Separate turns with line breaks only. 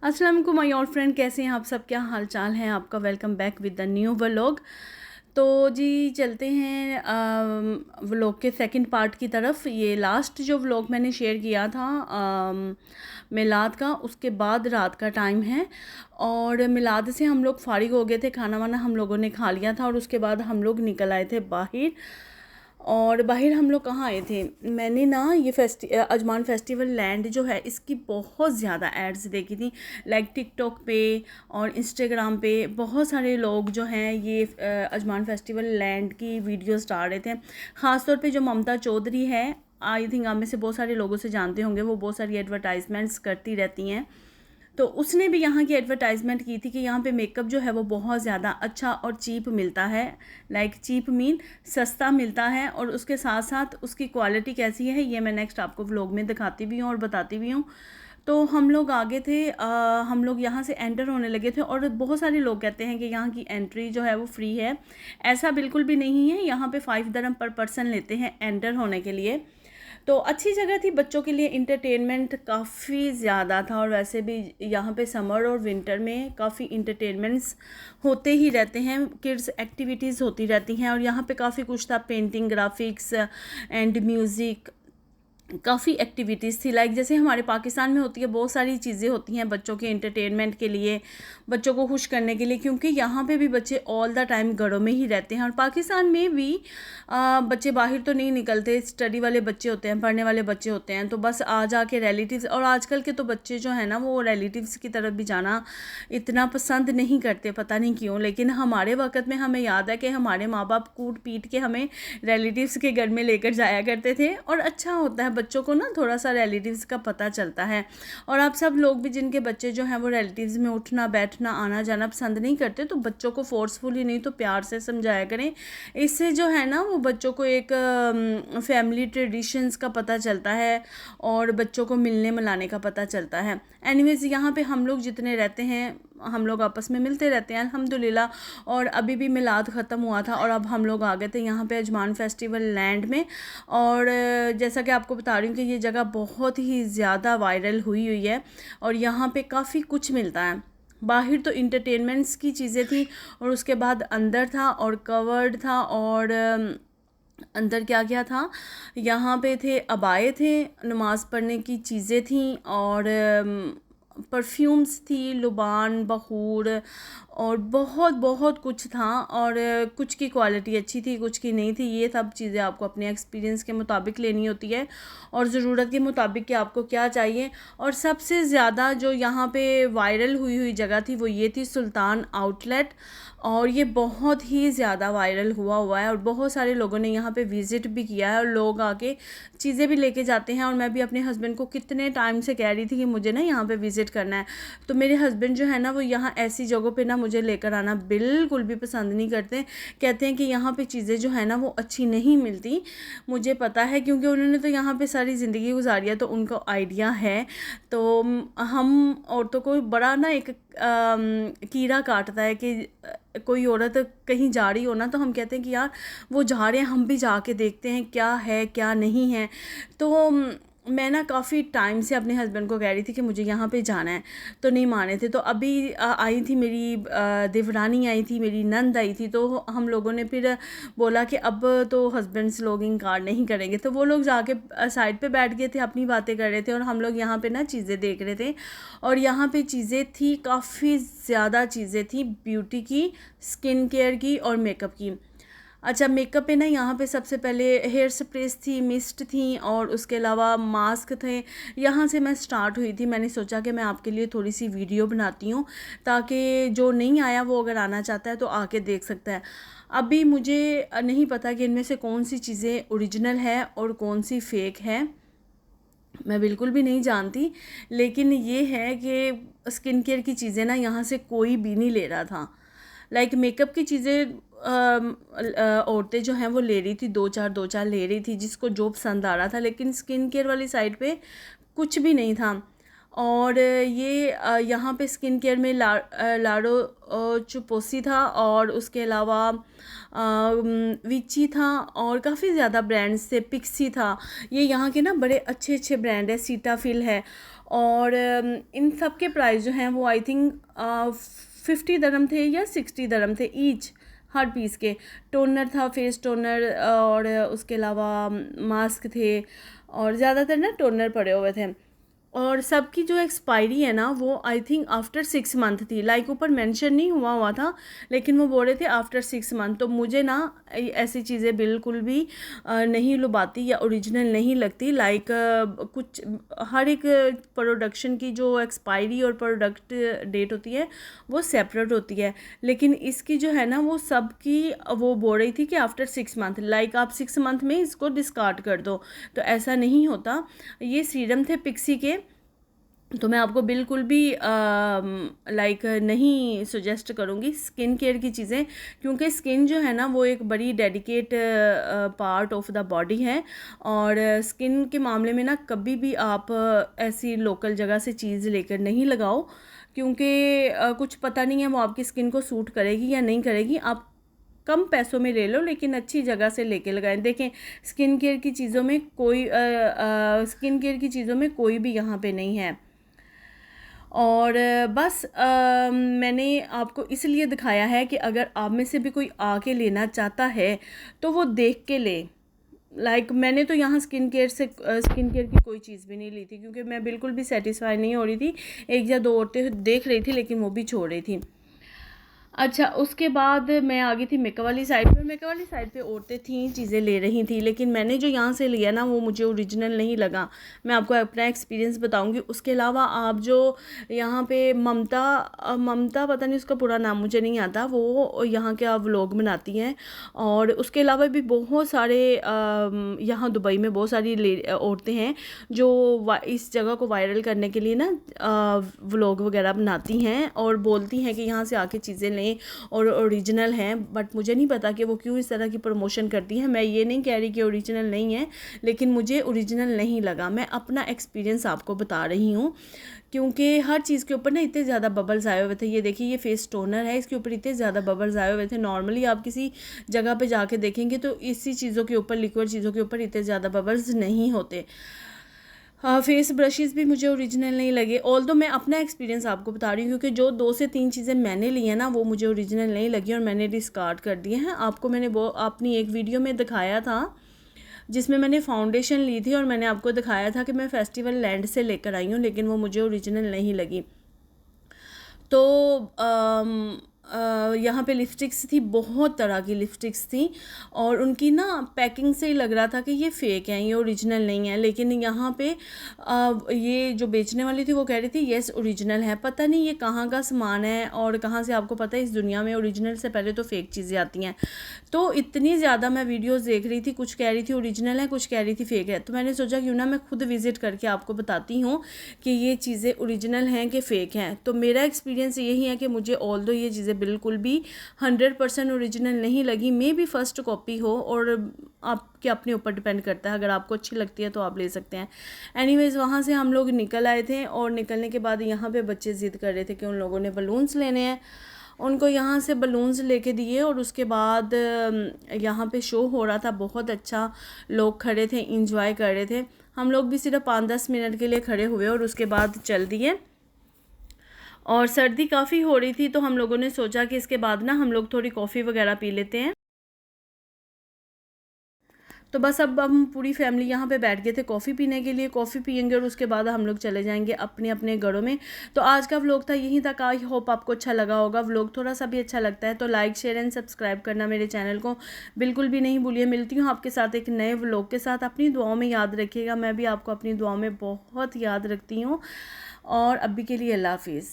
अस्सलाम वालेकुम my old friend, कैसे हैं आप सब? क्या हाल चाल है आपका? Welcome back with the new vlog. तो जी चलते हैं व्लॉग के सेकंड पार्ट की तरफ। ये लास्ट जो व्लॉग मैंने शेयर किया था मिलाद का, उसके बाद रात का टाइम है और मिलाद से हम लोग फारिग हो गए थे, खाना वाना हम लोगों ने खा लिया था और उसके बाद हम लोग निकल आए थे बाहर। और बाहर हम लोग कहाँ आए थे, मैंने ना ये अजमान फेस्टिवल लैंड जो है इसकी बहुत ज़्यादा एड्स देखी थी, लाइक टिकटॉक पे और इंस्टाग्राम पे बहुत सारे लोग जो हैं ये अजमान फेस्टिवल लैंड की वीडियोस डाल रहे थे। ख़ास तौर पे जो ममता चौधरी है, आई थिंक आप में से बहुत सारे लोगों से जानते होंगे, वो बहुत सारी एडवर्टाइजमेंट्स करती रहती हैं। तो उसने भी यहाँ की एडवर्टाइजमेंट की थी कि यहाँ पे मेकअप जो है वो बहुत ज़्यादा अच्छा और चीप मिलता है। लाइक चीप मीन सस्ता मिलता है और उसके साथ साथ उसकी क्वालिटी कैसी है ये मैं नेक्स्ट आपको व्लॉग में दिखाती भी हूँ और बताती भी हूँ। तो हम लोग आगे थे, हम लोग यहाँ से एंटर होने लगे थे और बहुत सारे लोग कहते हैं कि यहाँ की एंट्री जो है वो फ्री है। ऐसा बिल्कुल भी नहीं है, यहाँ पे 5 दिरहम पर पर्सन लेते हैं एंटर होने के लिए। तो अच्छी जगह थी, बच्चों के लिए इंटरटेनमेंट काफ़ी ज़्यादा था और वैसे भी यहाँ पे समर और विंटर में काफ़ी इंटरटेनमेंट्स होते ही रहते हैं, किड्स एक्टिविटीज़ होती रहती हैं और यहाँ पे काफ़ी कुछ था, पेंटिंग, ग्राफिक्स एंड म्यूज़िक, काफ़ी एक्टिविटीज़ थी। लाइक जैसे हमारे पाकिस्तान में होती है, बहुत सारी चीज़ें होती हैं बच्चों के इंटरटेनमेंट के लिए, बच्चों को खुश करने के लिए, क्योंकि यहाँ पे भी बच्चे ऑल द टाइम घरों में ही रहते हैं और पाकिस्तान में भी बच्चे बाहर तो नहीं निकलते। स्टडी वाले बच्चे होते हैं, पढ़ने वाले बच्चे होते हैं, तो बस आ जाके रिलेटिव्स, और आजकल के तो बच्चे जो है ना वो रिलेटिव्स की तरफ भी जाना इतना पसंद नहीं करते, पता नहीं क्यों। लेकिन हमारे वक्त में हमें याद है कि हमारे माँ बाप कूट पीट के हमें रिलेटिव्स के घर में लेकर जाया करते थे और अच्छा होता है, बच्चों को ना थोड़ा सा रिलेटिव्स का पता चलता है। और आप सब लोग भी जिनके बच्चे जो हैं वो रिलेटिव्स में उठना बैठना आना जाना पसंद नहीं करते, तो बच्चों को फोर्सफुली नहीं तो प्यार से समझाया करें। इससे जो है ना वो बच्चों को एक फैमिली ट्रेडिशंस का पता चलता है और बच्चों को मिलने मिलाने का पता चलता है। एनीवेज यहाँ पे हम लोग जितने रहते हैं हम लोग आपस में मिलते रहते हैं अल्हम्दुलिल्लाह। और अभी भी मिलाद ख़त्म हुआ था और अब हम लोग आ गए थे यहाँ पे अजमान फेस्टिवल लैंड में। और जैसा कि आपको बता रही हूँ कि ये जगह बहुत ही ज़्यादा वायरल हुई हुई है और यहाँ पे काफ़ी कुछ मिलता है। बाहर तो इंटरटेनमेंट्स की चीज़ें थी और उसके बाद अंदर था और कवर्ड था और अंदर क्या क्या था, यहाँ पे थे अबाए थे, नमाज़ पढ़ने की चीज़ें थी और परफ्यूम्स थी, लुबान, बखूर और बहुत बहुत कुछ था। और कुछ की क्वालिटी अच्छी थी, कुछ की नहीं थी। ये सब चीज़ें आपको अपने एक्सपीरियंस के मुताबिक लेनी होती है और ज़रूरत के मुताबिक कि आपको क्या चाहिए। और सबसे ज़्यादा जो यहाँ पे वायरल हुई हुई जगह थी वो ये थी सुल्तान आउटलेट, और ये बहुत ही ज़्यादा वायरल हुआ है और बहुत सारे लोगों ने यहाँ पे विज़िट भी किया है और लोग आके चीज़ें भी लेके जाते हैं। और मैं भी अपने हस्बैंड को कितने टाइम से कह रही थी कि मुझे ना यहाँ पे विज़िट करना है, तो मेरे हस्बैंड जो है ना वो यहाँ ऐसी जगहों पे ना मुझे लेकर आना बिल्कुल भी पसंद नहीं करते। कहते हैं कि यहाँ पे चीज़ें जो है ना वो अच्छी नहीं मिलती। मुझे पता है क्योंकि उन्होंने तो यहाँ पे सारी ज़िंदगी गुजारी है तो उनको आइडिया है। तो हम औरतों को बड़ा ना एक कीड़ा काटता है कि कोई औरत कहीं जा रही हो ना तो हम कहते हैं कि यार वो जा रहे हैं, हम भी जाके देखते हैं क्या है क्या नहीं है। तो मैं ना काफ़ी टाइम से अपने हस्बैंड को कह रही थी कि मुझे यहाँ पे जाना है, तो नहीं माने थे। तो अभी आई थी मेरी देवरानी आई थी, मेरी नंद आई थी, तो हम लोगों ने फिर बोला कि अब तो हस्बैंड्स लोग इनकार नहीं करेंगे, तो वो लोग जाके साइड पे बैठ गए थे, अपनी बातें कर रहे थे और हम लोग यहाँ पे ना चीज़ें देख रहे थे। और यहाँ पे चीज़ें थी, काफ़ी ज़्यादा चीज़ें थी, ब्यूटी की, स्किन केयर की और मेकअप की। अच्छा, मेकअप पे ना यहाँ पे सबसे पहले हेयर स्प्रेस थी, मिस्ट थी और उसके अलावा मास्क थे। यहाँ से मैं स्टार्ट हुई थी, मैंने सोचा कि मैं आपके लिए थोड़ी सी वीडियो बनाती हूँ ताकि जो नहीं आया वो अगर आना चाहता है तो आके देख सकता है। अभी मुझे नहीं पता कि इनमें से कौन सी चीज़ें ओरिजिनल है और कौन सी फ़ेक है, मैं बिल्कुल भी नहीं जानती। लेकिन ये है कि स्किन केयर की चीज़ें ना यहाँ से कोई भी नहीं ले रहा था। लाइक मेकअप की चीज़ें औरतें जो हैं वो ले रही थी, दो चार ले रही थी जिसको जो पसंद आ रहा था, लेकिन स्किन केयर वाली साइड पे कुछ भी नहीं था। और ये यहाँ पे स्किन केयर में लाडो चुपोसी था और उसके अलावा विची था और काफ़ी ज़्यादा ब्रांड्स थे, पिक्सी था। ये यहाँ के ना बड़े अच्छे अच्छे ब्रांड है, सीटाफिल है और इन सब के प्राइस जो हैं वो आई थिंक 50 दरम थे या 60 दरम थे ईच, हर पीस के। टोनर था, फेस टोनर, और उसके अलावा मास्क थे, और ज़्यादातर ना टोनर पड़े हुए थे। और सबकी जो एक्सपायरी है ना वो आई थिंक आफ्टर 6 मंथ थी। लाइक ऊपर मेंशन नहीं हुआ हुआ था, लेकिन वो बोल रहे थे आफ्टर 6 मंथ। तो मुझे ना ऐसी चीज़ें बिल्कुल भी नहीं लुभाती या ओरिजिनल नहीं लगती। लाइक कुछ हर एक प्रोडक्शन की जो एक्सपायरी और प्रोडक्ट डेट होती है वो सेपरेट होती है, लेकिन इसकी जो है ना वो सबकी वो बोल रही थी कि आफ्टर 6 मंथ, लाइक आप 6 मंथ में इसको डिस्कार्ड कर दो। तो ऐसा नहीं होता। ये सीरम थे पिक्सी के, तो मैं आपको बिल्कुल भी लाइक नहीं सजेस्ट करूँगी स्किन केयर की चीज़ें, क्योंकि स्किन जो है ना वो एक बड़ी dedicate part of the body है। और स्किन के मामले में ना कभी भी आप ऐसी लोकल जगह से चीज़ लेकर नहीं लगाओ, क्योंकि कुछ पता नहीं है वो आपकी स्किन को सूट करेगी या नहीं करेगी। आप कम पैसों में ले लो, लेकिन अच्छी जगह से लेके लगाएं। देखें, स्किन केयर की चीज़ों में कोई भी यहाँ पे नहीं है। और बस मैंने आपको इसलिए दिखाया है कि अगर आप में से भी कोई आके लेना चाहता है तो वो देख के ले। लाइक मैंने तो यहाँ स्किन केयर की कोई चीज़ भी नहीं ली थी, क्योंकि मैं बिल्कुल भी सेटिस्फाई नहीं हो रही थी। एक या दो औरतें देख रही थी, लेकिन वो भी छोड़ रही थी। अच्छा, उसके बाद मैं आ गई थी मेकअप वाली साइड पे। मेकअप वाली साइड पे औरतें थी, चीज़ें ले रही थी, लेकिन मैंने जो यहाँ से लिया ना वो मुझे ओरिजिनल नहीं लगा। मैं आपको अपना एक्सपीरियंस बताऊंगी। उसके अलावा आप जो यहाँ पे ममता पता नहीं उसका पूरा नाम मुझे नहीं आता, वो यहाँ के आप व्लॉग बनाती हैं। और उसके अलावा भी बहुत सारे यहाँ दुबई में बहुत सारी औरतें हैं जो इस जगह को वायरल करने के लिए ना व्लॉग वगैरह बनाती हैं और बोलती हैं कि यहाँ से आके चीज़ें लें और ओरिजिनल हैं। बट मुझे नहीं पता कि वो क्यों इस तरह की प्रमोशन करती हैं। मैं ये नहीं कह रही कि ओरिजिनल नहीं है, लेकिन मुझे ओरिजिनल नहीं लगा। मैं अपना एक्सपीरियंस आपको बता रही हूँ, क्योंकि हर चीज़ के ऊपर ना इतने ज़्यादा बबल्स आए हुए थे। ये देखिए, ये फेस टोनर है, इसके ऊपर इतने ज़्यादा बबल्स आए हुए थे। नॉर्मली आप किसी जगह पे जाके देखेंगे तो इसी चीज़ों के ऊपर, लिक्विड चीज़ों के ऊपर इतने ज़्यादा बबल्स नहीं होते। हाँ, फेस ब्रशेज़ भी मुझे ओरिजिनल नहीं लगे। ऑल्दो मैं अपना एक्सपीरियंस आपको बता रही हूँ, क्योंकि जो 2 से 3 चीज़ें मैंने ली हैं ना वो मुझे ओरिजिनल नहीं लगी और मैंने डिस्कार्ड कर दिए हैं। आपको मैंने वो अपनी एक वीडियो में दिखाया था, जिसमें मैंने फाउंडेशन ली थी और मैंने आपको दिखाया था कि मैं फेस्टिवल लैंड से लेकर आई हूँ, लेकिन वो मुझे ओरिजिनल नहीं लगी। तो यहाँ पे लिपस्टिक्स थी, बहुत तरह की लिपस्टिक्स थी, और उनकी ना पैकिंग से ही लग रहा था कि ये फ़ेक हैं, ये ओरिजिनल नहीं है। लेकिन यहाँ पे ये जो बेचने वाली थी वो कह रही थी येस ओरिजिनल है। पता नहीं ये कहाँ का सामान है और कहाँ से, आपको पता है इस दुनिया में ओरिजिनल से पहले तो फ़ेक चीज़ें आती हैं। तो इतनी ज़्यादा मैं वीडियोज़ देख रही थी, कुछ कह रही थी ओरिजिनल है, कुछ कह रही थी फ़ेक है। तो मैंने सोचा क्यों ना मैं खुद विज़िट करके आपको बताती हूँ कि ये चीज़ें ओरिजिनल हैं कि फ़ेक हैं। तो मेरा एक्सपीरियंस यही है कि मुझे ऑल्दो ये चीज़ें बिल्कुल भी 100% ओरिजिनल नहीं लगी। मे भी फर्स्ट कॉपी हो, और आपके अपने ऊपर डिपेंड करता है। अगर आपको अच्छी लगती है तो आप ले सकते हैं। एनीवेज़, वहाँ से हम लोग निकल आए थे, और निकलने के बाद यहाँ पे बच्चे ज़िद कर रहे थे कि उन लोगों ने बलून्स लेने हैं। उनको यहाँ से बलून्स लेके दिए, और उसके बाद यहाँ पे शो हो रहा था, बहुत अच्छा, लोग खड़े थे, इंजॉय कर रहे थे। हम लोग भी सिर्फ 5-10 मिनट के लिए खड़े हुए और उसके बाद चल दिए। और सर्दी काफ़ी हो रही थी, तो हम लोगों ने सोचा कि इसके बाद ना हम लोग थोड़ी कॉफ़ी वगैरह पी लेते हैं। तो बस अब हम पूरी फैमिली यहाँ पे बैठ गए थे कॉफ़ी पीने के लिए। कॉफ़ी पियेंगे और उसके बाद हम लोग चले जाएंगे अपने अपने घरों में। तो आज का व्लॉग था यहीं तक। आई होप आपको अच्छा लगा होगा। व्लॉग थोड़ा सा भी अच्छा लगता है तो लाइक, शेयर एंड सब्सक्राइब करना मेरे चैनल को बिल्कुल भी नहीं भूलिए। मिलती हूँ आपके साथ एक नए व्लॉग के साथ। अपनी दुआओं में याद रखिएगा, मैं भी आपको अपनी दुआओं में बहुत याद रखती हूँ। और अभी के लिए अल्लाह हाफिज़।